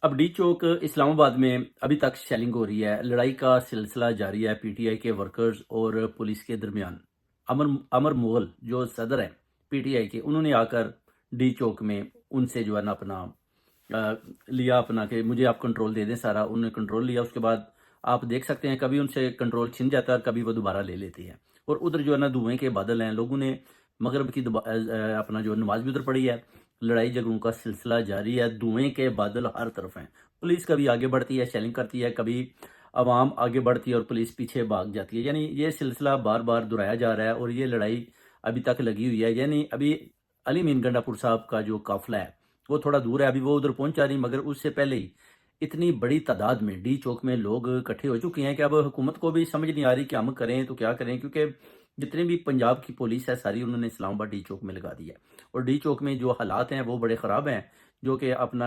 اب ڈی چوک اسلام آباد میں ابھی تک شیلنگ ہو رہی ہے، لڑائی کا سلسلہ جاری ہے پی ٹی آئی کے ورکرز اور پولیس کے درمیان۔ امر مغل جو صدر ہیں پی ٹی آئی کے، انہوں نے آ کر ڈی چوک میں ان سے جو ہے نا اپنا لیا اپنا کہ مجھے آپ کنٹرول دے دیں سارا، انہوں نے کنٹرول لیا۔ اس کے بعد آپ دیکھ سکتے ہیں کبھی ان سے کنٹرول چھن جاتا ہے، کبھی وہ دوبارہ لے لیتی ہے، اور ادھر جو ہے نا دھوئیں کے بادل ہیں، لوگوں نے مغرب کی اپنا جو نماز بھی ادھر پڑھی ہے، لڑائی جھگڑوں کا سلسلہ جاری ہے، دھوئیں کے بادل ہر طرف ہیں۔ پولیس کبھی آگے بڑھتی ہے، شیلنگ کرتی ہے، کبھی عوام آگے بڑھتی ہے اور پولیس پیچھے بھاگ جاتی ہے، یعنی یہ سلسلہ بار بار دہرایا جا رہا ہے، اور یہ لڑائی ابھی تک لگی ہوئی ہے۔ یعنی ابھی علی مین گنڈا پور صاحب کا جو قافلہ ہے وہ تھوڑا دور ہے، ابھی وہ ادھر پہنچا نہیں، مگر اس سے پہلے ہی اتنی بڑی تعداد میں ڈی چوک میں لوگ اکٹھے ہو چکے ہیں کہ اب حکومت کو بھی سمجھ نہیں آ رہی کہ ہم کریں تو کیا کریں، کیونکہ جتنی بھی پنجاب کی پولیس ہے ساری انہوں نے اسلام آباد ڈی چوک میں لگا دی ہے، اور ڈی چوک میں جو حالات ہیں وہ بڑے خراب ہیں، جو کہ اپنا